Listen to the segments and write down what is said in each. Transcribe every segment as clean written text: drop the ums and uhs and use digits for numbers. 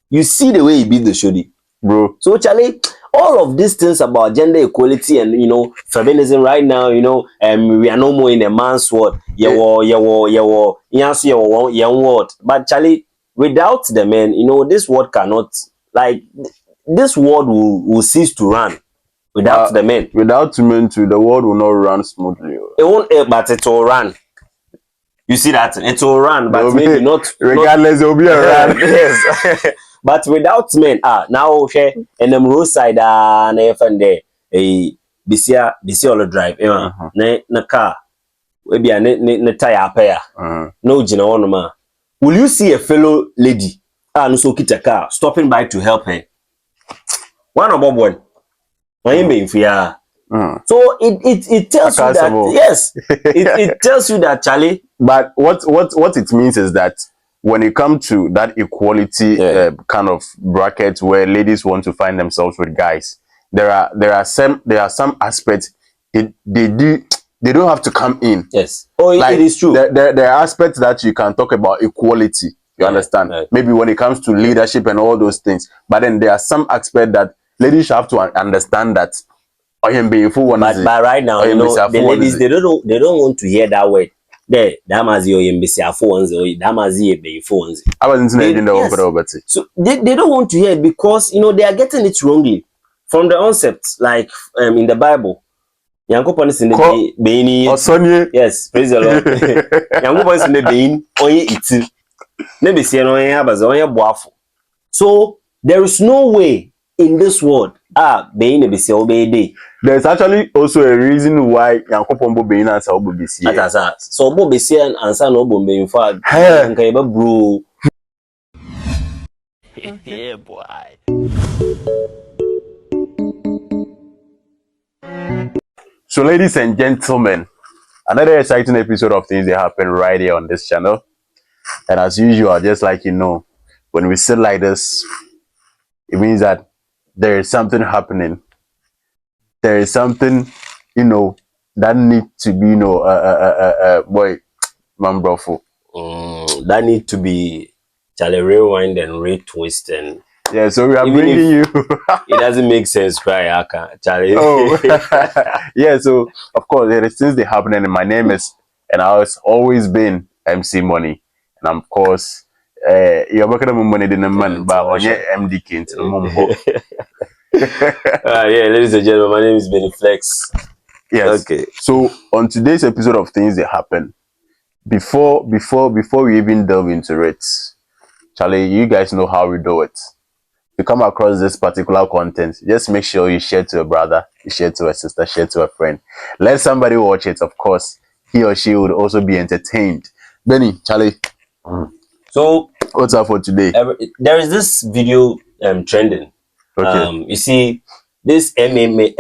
You see the way he beat the shoddy, bro. So Charlie, all of these things about gender equality and feminism right now, we are no more in a man's world. Word. But Charlie, without the men, this world cannot, like, this world will cease to run without the men. Without men too, the world will not run smoothly. It won't, but it will run. You see that? It will run, but maybe not. Regardless, it will be a run. Yes. But without men, now okay, and them roadside na even there, bisia all drive, na car, we be na tire pair, no jina one ma. Will you see a fellow lady, no so kita car, stopping by to help her? One of one, so it tells you that, yes, it tells you that, Charlie. But what it means is that when it comes to that equality kind of bracket where ladies want to find themselves with guys, there are some aspects they don't have to come in. Yes. Oh, like, it is true. There are aspects that you can talk about equality. You understand? Maybe when it comes to leadership and all those things. But then there are some aspects that ladies have to understand that. But right now, the ladies, they don't want to hear that word. There, damazi oyembesiafo wanze, damazi ebeyifo wanze. So they don't want to hear it because they are getting it wrongly from the onset. Like in the Bible, Yankopon is in the beini. Yes, praise the Lord. Yankopon is in the bein oye iti. Nebesi no oye abaza oye boafo. So there is no way in this world bein nebesi obede. There's actually also a reason why Yankopon bo bein answer obo besi. So obo besi answer no obo bein for nka eba bro. Yeah, boy. So ladies and gentlemen, another exciting episode of Things That Happen right here on this channel. And as usual, just like when we sit like this, it means that there is something happening. There is something, that need to be, boy, man, brofo. That need to be Charlie rewind and retwist and. Yeah, so we are bringing you. It doesn't make sense, cry, Charlie. Oh, yeah. So of course, there is things that happening. And my name is, and I has always been MC Money, and of course, you're working on money than a man, but on your MDK into the mumbo. Yeah, ladies and gentlemen, my name is Benny Flex. Yes. Okay. So on today's episode of Things That Happen, before we even delve into it, Charlie, you guys know how we do it. You come across this particular content, just make sure you share to a brother, you share to a sister, share to a friend. Let somebody watch it. Of course, he or she would also be entertained. Benny, Charlie. So what's up for today? There is this video trending. Okay. You see this MMA,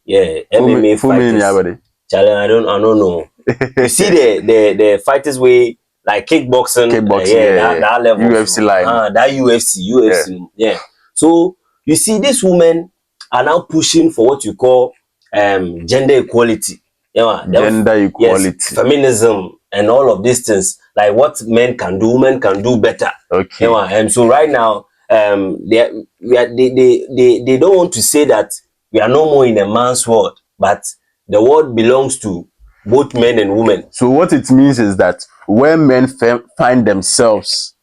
yeah, MMA fighters. Charlie, I don't know. You see the fighters way like kickboxing, that level, UFC line, that UFC, yeah. So you see, these women are now pushing for what you call gender equality, gender equality, yes, feminism, and all of these things. Like what men can do, women can do better. Okay. And so right now, they don't want to say that we are no more in a man's world, but the world belongs to both men and women. So what it means is that when men find themselves,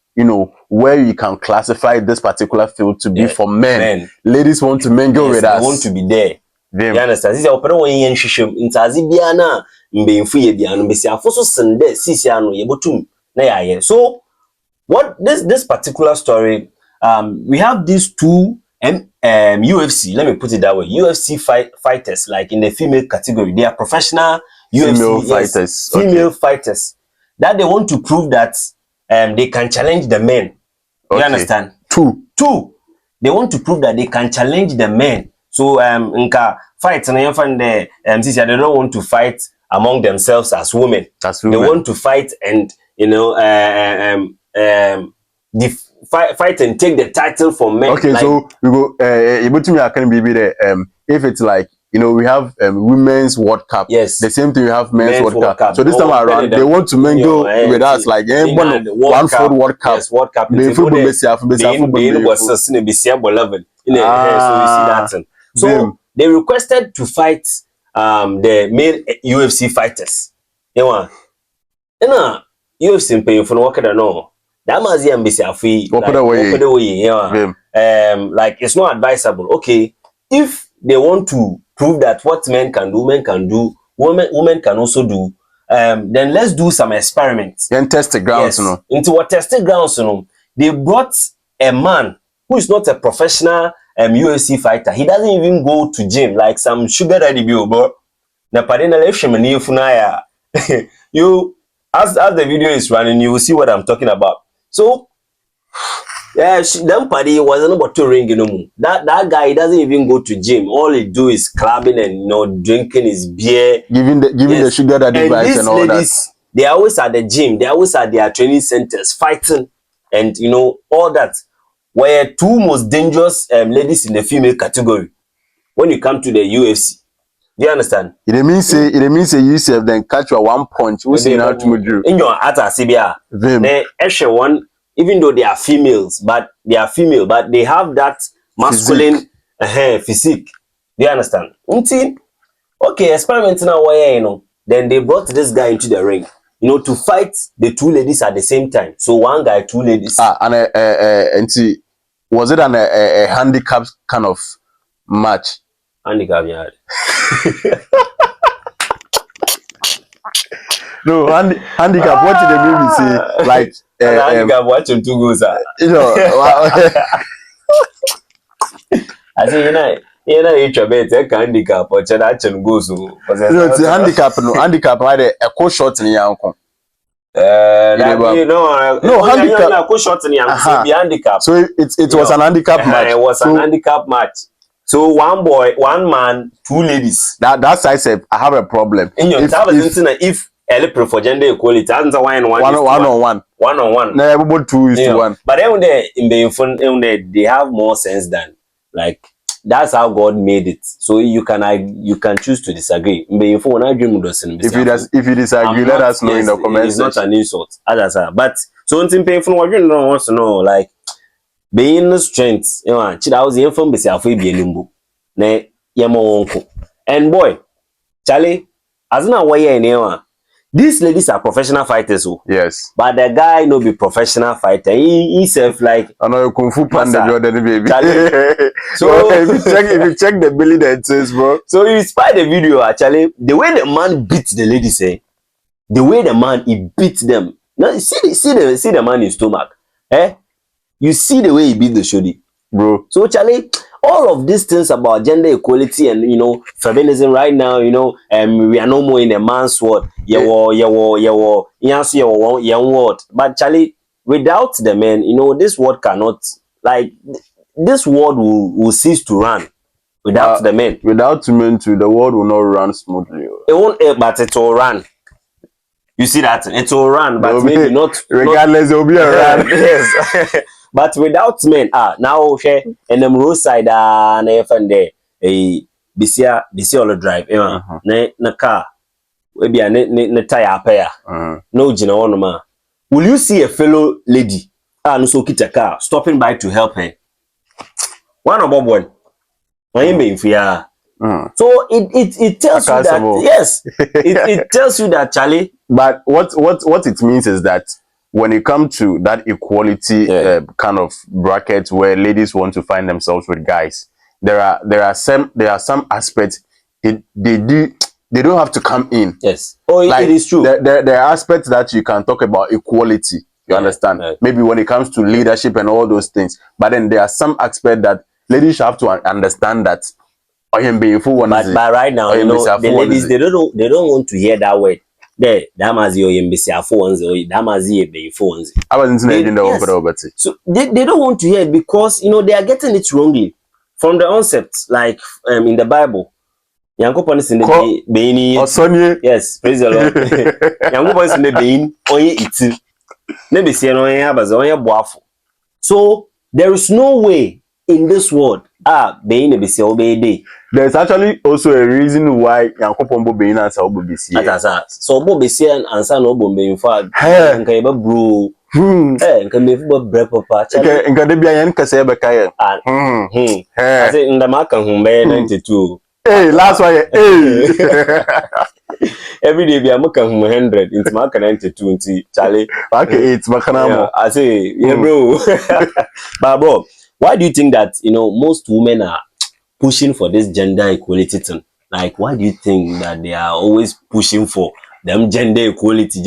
where you can classify this particular field to be for men, ladies want to mingle with us. They want to be there. You understand? This is opera when you shishim. Intazi biana mbeinfu ye biano mbesi afoso sende sisi ano yebotum na yaye. So what this particular story, we have these two UFC. Let me put it that way. UFC fighters, like in the female category, they are professional UFC fighters. Female fighters that they want to prove that they can challenge the men. You understand? Two. They want to prove that they can challenge the men. So nka fight na you find the they don't want to fight among themselves as women. They want to fight and fight and take the title from men. Okay, like, so we go. I can be there. If it's like you know, we have Women's World Cup. Yes. The same thing we have Men's World Cup. So this Oh, time around, they want to mingle with us like one food World Cup. Yes, World Cup. Be football, be was so you see that thing. So they requested to fight the male UFC fighters. You know, UFC paying for no work no. That must be ambitious. Like it's not advisable. Okay, if they want to prove that what men can do, women can also do. Then let's do some experiments. Then test the grounds, yes. Into what testing grounds, they brought a man who is not a professional UFC fighter. He doesn't even go to gym like some sugar daddy but na padena funaya. You as the video is running, you will see what I'm talking about. So yeah, them party wasn't about to ring, you know. That guy, he doesn't even go to gym. All he do is clubbing and drinking his beer, giving the sugar daddy vibes and all ladies, that. They always at the gym. They always at their training centers fighting, and all that. Were two most dangerous ladies in the female category when you come to the UFC. Do you understand? It means say you self then catch your one punch. What's in out to do? In your Atasibia, the extra one. Even though they are females, but they have that masculine physique. Do you understand? Okay, experimenting now, then they brought this guy into the ring, to fight the two ladies at the same time. So one guy, two ladies. And was it a handicap kind of match? Handicap, yeah. No, handicap. What did the movie say? Like handicap watching two goals. I say each of it handicap or action goes. It's handicap. No handicap. Right, a co shot in your uncle. No handicap. Co shot in your handicap. So it was an handicap match. It was an handicap match. So one boy, one man, two ladies. That's I said I have a problem. In your if for gender equality, that's a one on one. No, everybody 2:1. But then in the they have more sense than like that's how God made it. So you can choose to disagree. If you disagree, let us know in the comments. It's not an insult. But so something painful wants to know like being strength. And boy, Charlie, as na why these ladies are professional fighters, yes. But the guy no be professional fighter. He self like I know Kung Fu Panda Jordan baby. So if you check the Billy that says, bro. So you spy the video actually. The way the man beat the ladies, the way the man he beat them. Now see the man in stomach. You see the way he beat the shoddy, bro. So Charlie, all of these things about gender equality and feminism right now, we are no more in a man's world. But Charlie, without the men, this world cannot, like, this world will cease to run without the men. Without men too, the world will not run smoothly. It won't, but it will run. You see that? It will run, but maybe not. Regardless, it will be a run. Yes. But without men, now share and them roadside na there bisia all drive na car we be na tire pair no jina one ma. Will you see a fellow lady no so kita car stopping by to help her? One of boy so it tells you that yes, it tells you that Charlie. But what it means is that when it comes to that equality kind of bracket where ladies want to find themselves with guys, there are some aspects they don't have to come in. Yes. Oh, like, it is true. There are aspects that you can talk about equality. You understand? Maybe when it comes to leadership and all those things. But then there are some aspects that ladies have to understand that. But right now, the ladies they don't want to hear that word. There, Damazi or Yembisia phones or Damazi be phones. I wasn't saying that. So they don't want to hear it because they are getting it wrongly from the onset. Like in the Bible, Yankopon is in the Beini. Yes, praise the Lord. Yankopon is in the Bein. Oye itu. Nebi si no ya baza oye boafo. So there is no way in this world being a bisi obey. There's actually also a reason why Yankopombo being as obo bisi. So obo bisi and son obo being far. Hey, bro. Hey, can be bread papa. Nka de bia yen kase be kaye. I say in the mark and 92. Hey, last one. Hey. Every day be a mark 100 into mark 92 Charlie. Okay, it's makanamo. I say, yeah, bro. But bro, why do you think that most women are pushing for this gender equality thing? Like, why do you think that they are always pushing for them gender equality?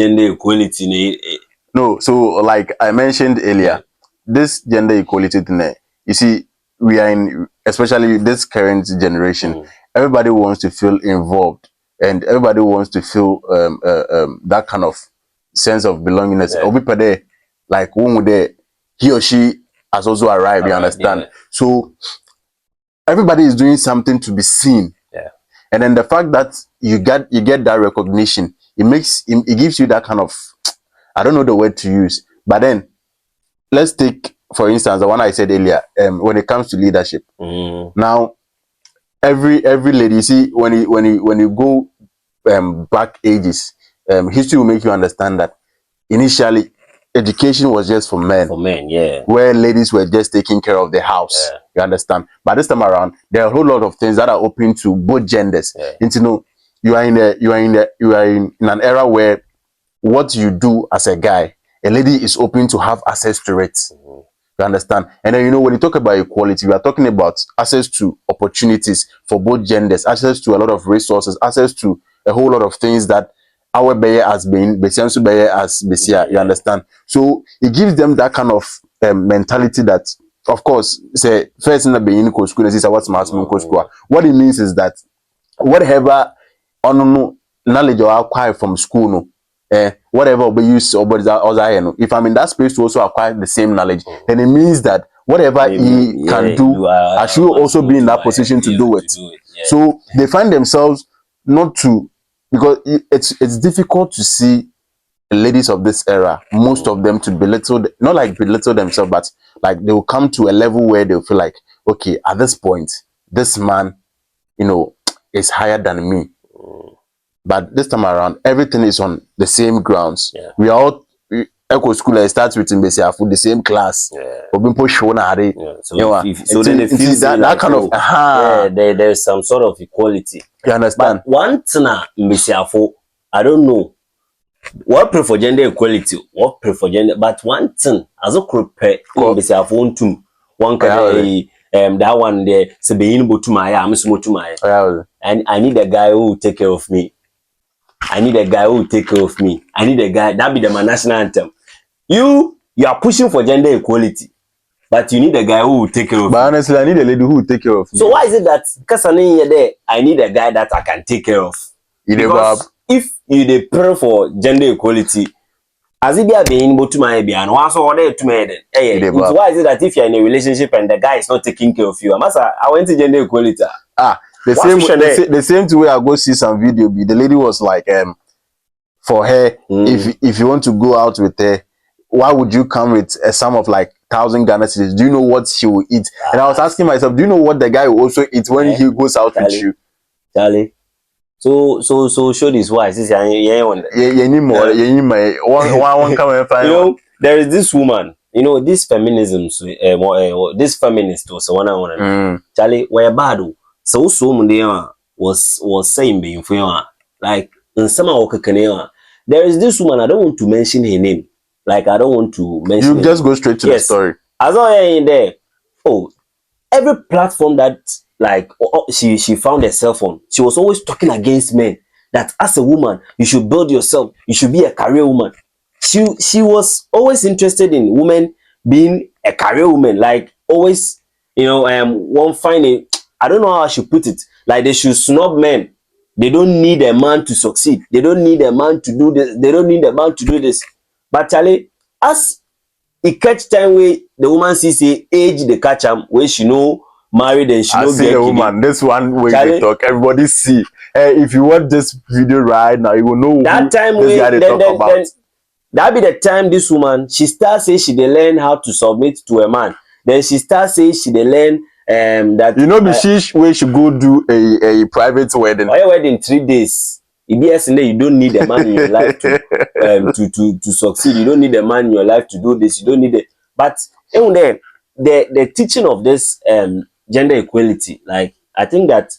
No, so like I mentioned earlier, this gender equality thing, you see, we are in, especially this current generation, everybody wants to feel involved and everybody wants to feel that kind of sense of belongingness. Like when he or she has also arrived, you understand? Yeah. So everybody is doing something to be seen. Yeah. And then the fact that you get that recognition, it gives you that kind of, I don't know the word to use, but then let's take, for instance, the one I said earlier, when it comes to leadership. Now, every lady, you see, when you go back ages, history will make you understand that initially education was just for men. For men, yeah. Where ladies were just taking care of the house. Yeah. You understand? But this time around, there are a whole lot of things that are open to both genders. Yeah. And you are in an era where what you do as a guy, a lady is open to have access to it. You understand? And then when you talk about equality, we are talking about access to opportunities for both genders, access to a lot of resources, access to a whole lot of things that our bayer has been, Besiansu bayer as Besia. You understand? So it gives them that kind of mentality that, of course, say first in the beginning school is what's school. What it means is that whatever knowledge or acquire from school, whatever we use or if I'm in that space to also acquire the same knowledge, then it means that whatever he can do, I should also be in that position to do it. Yeah. So they find themselves not to, because it's difficult to see ladies of this era, most of them to belittle, not like belittle themselves, but like they will come to a level where they'll feel like, okay, at this point, this man, is higher than me. But this time around, everything is on the same grounds. Yeah. We are all echo school starts with the same class. Yeah. So then it feels that like, kind of there's some sort of equality. You understand? But one thing I don't know. What pray for gender equality? What pray for gender? But one thing, as a group, one can that one there, and I need a guy who will take care of me. I need a guy who will take care of me. I need a guy that be my national anthem. You are pushing for gender equality, but you need a guy who will take care of me. But honestly, I need a lady who will take care of me. So why is it that because I need a guy that I can take care of? Because if you pray for gender equality, as if you are being able to my be and once or to me, why is it that if you're in a relationship and the guy is not taking care of you, I went to gender equality. The same way I go see some video, the lady was like, for her, if you want to go out with her, why would you come with a sum of like 1,000 Ghana cedis? Do you know what she will eat? And I was asking myself, do you know what the guy will also eat when he goes out with you? Charlie. So show this why this one come and find. There is this woman, this feminism, this feminist was one I want. Charlie, where bad. So was saying being for like in some there is this woman, I don't want to mention her name. Like I don't want to mention. You just go straight to the story. As I in there, every platform that like she found herself on, she was always talking against men. That as a woman, you should build yourself. You should be a career woman. She was always interested in women being a career woman. Like always, one finding. I don't know how I should put it. Like they should snub men. They don't need a man to succeed. They don't need a man to do this. They don't need a man to do this. But Charlie, as it catch time where the woman sees age the catch am where she know married and she know get a woman. This one way they talk. Everybody see. If you watch this video right now, you will know that time this guy they talk about. That be the time this woman she starts say she dey learn how to submit to a man. Then she starts say she dey learn that you know the she where she go do a private wedding. Why wedding 3 days? EBS you don't need a man in your life to succeed. You don't need a man in your life to do this. You don't need it. But even then, the teaching of this gender equality, like I think that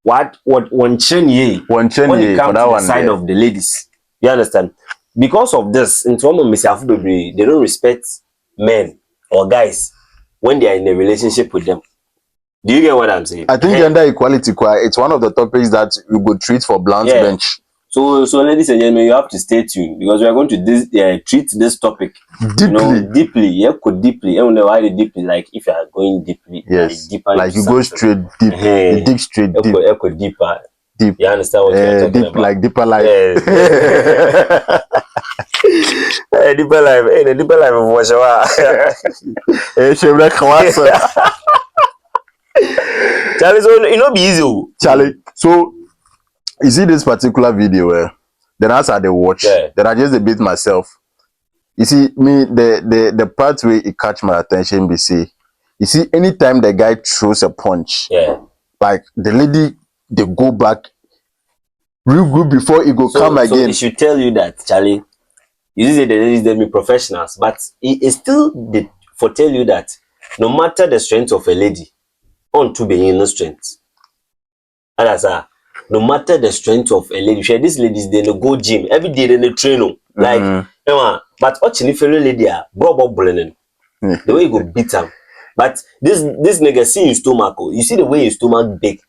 what one chenye when it comes to the side of the ladies, you understand? Because of this, in terms of they don't respect men or guys when they are in a relationship with them. Do you get what I'm saying? I think gender equality, it's one of the topics that we could treat for blunt bench. So ladies and gentlemen, you have to stay tuned because we are going to treat this topic deeply. Yeah, could deeply. I don't know why deeply. Like if you are going deeply, yes, deeper, like you go straight deep, you dig straight deep, deeper. Deep. You understand what you're talking deep, about? like deeper life. Yes. Deeper life. Hey, the deeper life of Washawa. Charlie, so it not be easy. Charlie, so you see this particular video then as I watch, then I just beat myself. You see, me the part where it catch my attention be say, you see, anytime the guy throws a punch, like the lady they go back real good before it go come again. So it should tell you that, Charlie, you see the ladies they be professionals, but it still did for tell you that no matter the strength of a lady, on to be in no strength. And as no matter the strength of a lady, these ladies they no go gym every day, they train like but watching if a lady are bro the way you go beat them. But this nigga see your stomach, you see the way your stomach big.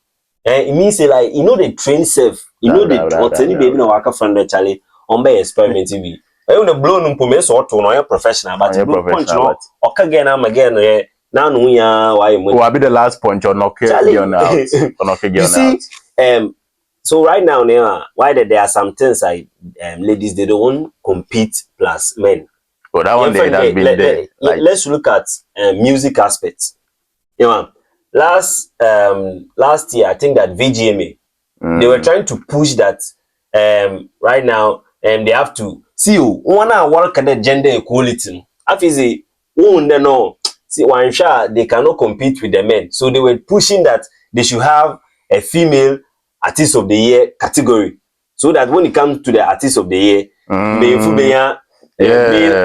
It means like you know they train safe, you know they what any baby no waka from the Charlie on by experiment TV. I want to blow no pume so to no professional, but you punch no again now no ya why will be the last punch or knock it on out or knock it. You see, so right now why there are some things like ladies they don't compete plus men. But that one day has been there. Let's look at music aspects. You know, last year I think that VGMA they were trying to push that right now they have to see one work at the gender equality. After no see one shot they cannot compete with the men, so they were pushing that they should have a female artist of the year category, so that when it comes to the artist of the year, male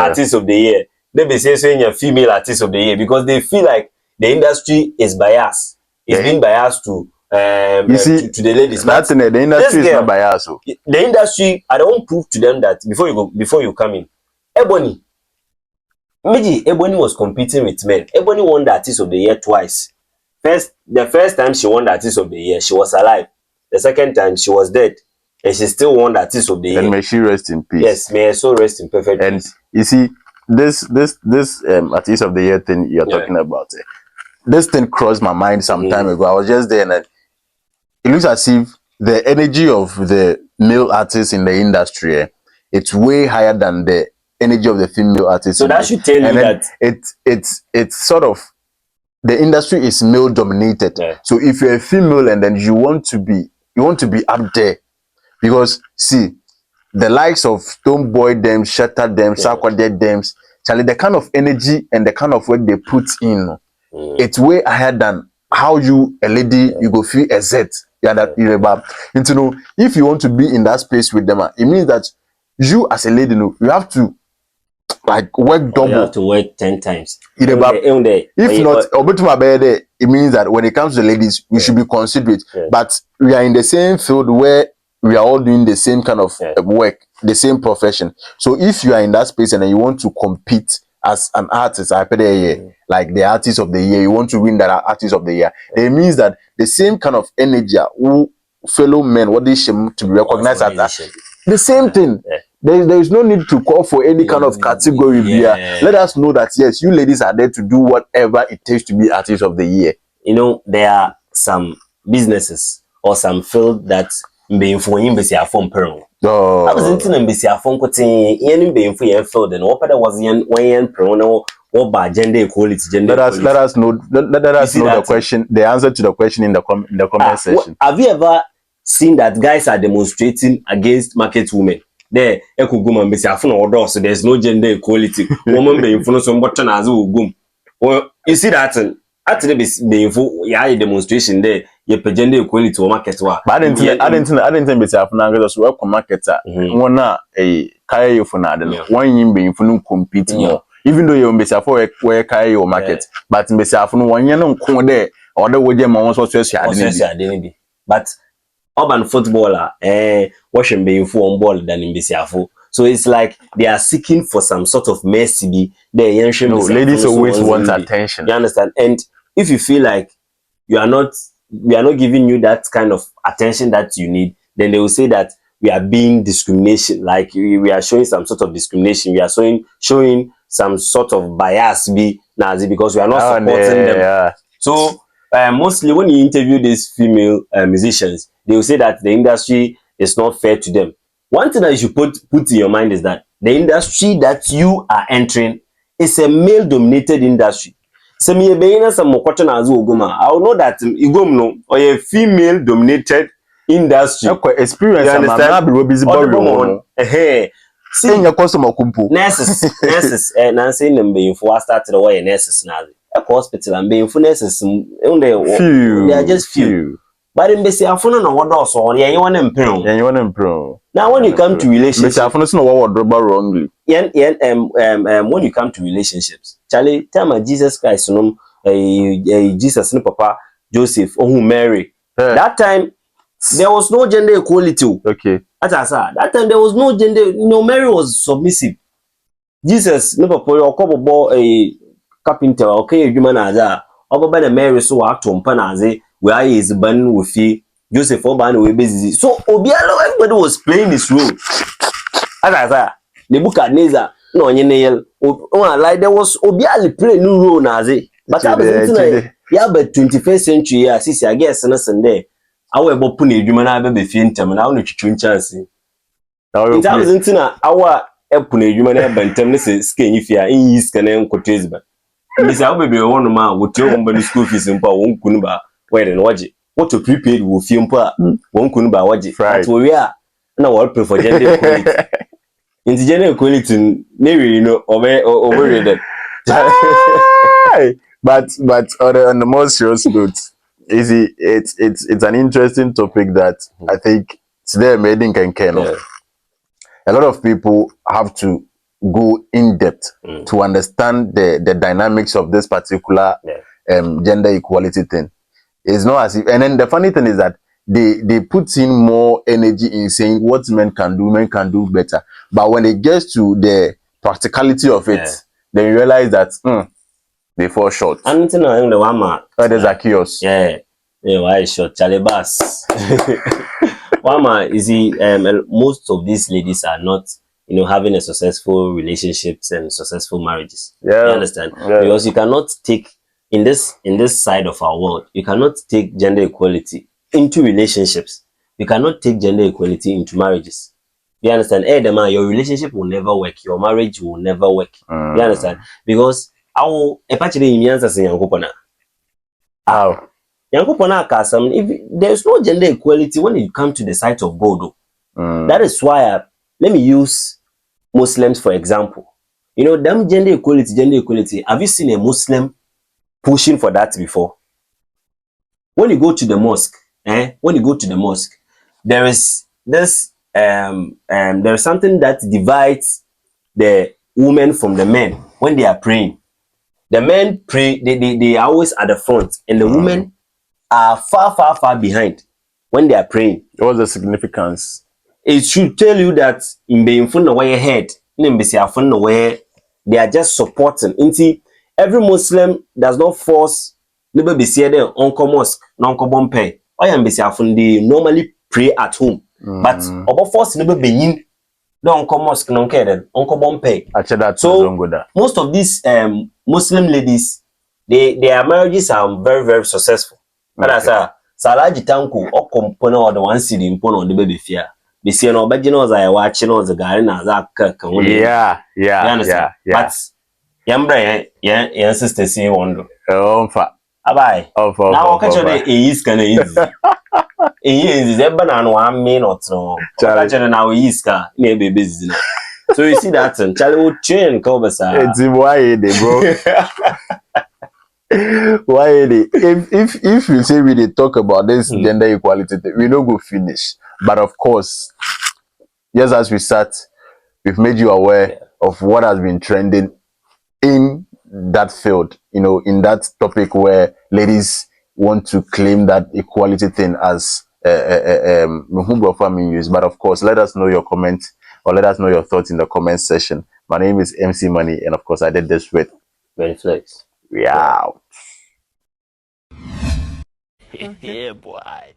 artist of the year, they be saying a female artist of the year because they feel like the industry is biased. It's being biased to you see, to the ladies. That's in the industry is not biased. The industry, I don't prove to them that before you come in. Ebony was competing with men. Ebony won the artist of the year twice. The first time she won the artist of the year, she was alive. The second time she was dead. And she still won the artist of the year. And may she rest in peace. Yes, may her soul rest in perfect peace. And you see, this artist of the year thing you're talking about, this thing crossed my mind some time ago. I was just there and it looks as if the energy of the male artists in the industry, it's way higher than the energy of the female artists. So that should tell you that it's sort of the industry is male dominated. So if you're a female and then you want to be up there, because see the likes of Stonebwoy them, Shatter them, Sarkodie them, Charlie, the kind of energy and the kind of work they put in, it's way ahead than how you a lady you go feel a Z. You know, if you want to be in that space with them, it means that you as a lady, you have to like work double. You have to work 10 times. If not, it means that when it comes to the ladies, we should be considerate. But we are in the same field where we are all doing the same kind of work, the same profession. So if you are in that space and then you want to compete as an artist, like the artist of the year, you want to win that artist of the year, it means that the same kind of energy who fellow men, what they should to be recognized as the same thing. There is no need to call for any kind of category here. Let us know that yes, you ladies are there to do whatever it takes to be artist of the year. You know, there are some businesses or some field that being for him be phone peril. I was into be phone cutting any being for your field and what was yen prono or by gender equality. Let us know the question, the answer to the question in the comment section. Have you ever seen that guys are demonstrating against market women? There, Ekugum be so there's no gender equality. Woman being for some button as well. You see that? Actually be yeah demonstration there ye gender equality o market wa. But I didn't be self na go so work marketer. One na carry you for na de. One yin be you compete more. Even though you be self where carry your market, but be self no one yen nko there or the woje ma won so so but urban footballer watching be you on ball than in Besiafo. So it's like they are seeking for some sort of mercy. No, ladies always want attention. You understand? And if you feel like we are not giving you that kind of attention that you need, then they will say that we are being discrimination, like we are showing some sort of discrimination, we are showing some sort of bias because we are not supporting them. Yeah. So mostly when you interview these female musicians, they will say that the industry is not fair to them. One thing that you should put in your mind is that the industry that you are entering is a male-dominated industry. I will know that Igom no or a female-dominated industry. Experience. You understand? See your customer kumpu. Nurses. Nancy number for started away nurses now. A hospital and being for nurses. They are just few. But in Bessie, I found no one else or you want to improve. Now, when you come to relationships, I found no what wrongly. When you come to relationships, Charlie, tell me Jesus Christ, Jesus, no Papa, Joseph, or Mary. That time, there was no gender equality. Okay. That time, there was no gender. Mary was submissive. Jesus, no Papa, or couple a carpenter, okay, human as that. Over by Mary, so act on Panaze. Where is ban with you, Joseph Oban we busy. So Obialo, everybody was playing this role. As the book at Neza, no nail. Like there was Obiali playing new role Nazi. But I was yeah, but 21st century, yeah, I guess and Sunday. I will be putting human I be fientam and I want to chance. It was in our Epune human bentemness skin if you are in East Canaan Cotesba. Miss Albaby one man would tell one school fees in Power Kunba. Where and watch it. What to prepaid will film part one couldn't buy watch it. Right. We are now all prefer gender equality. In the gender equality, maybe overrated. But on the more serious note, it's an interesting topic that I think today Maiden can care of. A lot of people have to go in depth to understand the dynamics of this particular gender equality thing. It's not as if, and then the funny thing is that they put in more energy in saying what men can do better. But when it gets to the practicality of it, they realize that they fall short. And you know, the one man, there's a chaos. Yeah, why short Charlie Bass. One man is most of these ladies are not, having a successful relationships and successful marriages. Yeah, you understand? Yeah. Because you cannot take in this side of our world, you cannot take gender equality into relationships. You cannot take gender equality into marriages. You understand? Your relationship will never work. Your marriage will never work. You understand? Because if there's no gender equality when it comes to the sight of God. That is why let me use Muslims for example. Them gender equality. Have you seen a Muslim pushing for that before? When you go to the mosque, there is this there is something that divides the women from the men when they are praying. The men pray, they are always at the front, and the women are far behind when they are praying. What's the significance? It should tell you that in being fun away head, where they are just supporting. Every Muslim does not force never be said uncle mosque, non-co bompe. I am they normally pray at home. But about force never be in non-co mosque, non-care, uncle bompe. So most of these Muslim ladies, their marriages are very, very successful. And as a Salaji Tanku or component or the one city in Pono the baby fear. Be seeing no beginners I watching all the guy and as a yeah. But Yambra, yeah, sister, see wonder. Oh, bye. Now, catch your is kind of easy. Is a banana 1 minute or now is car, maybe business. So you see that, and Charlie would train Cobasa. It's why they bro. Why if you say we dey talk about this gender equality thing, we no go finish. But of course, just as we start, we've made you aware of what has been trending in that field, you know, in that topic where ladies want to claim that equality thing as use. But of course, let us know your comment or let us know your thoughts in the comment section. My name is MC Money, and of course, I did this with Flex. We out. Yeah, boy.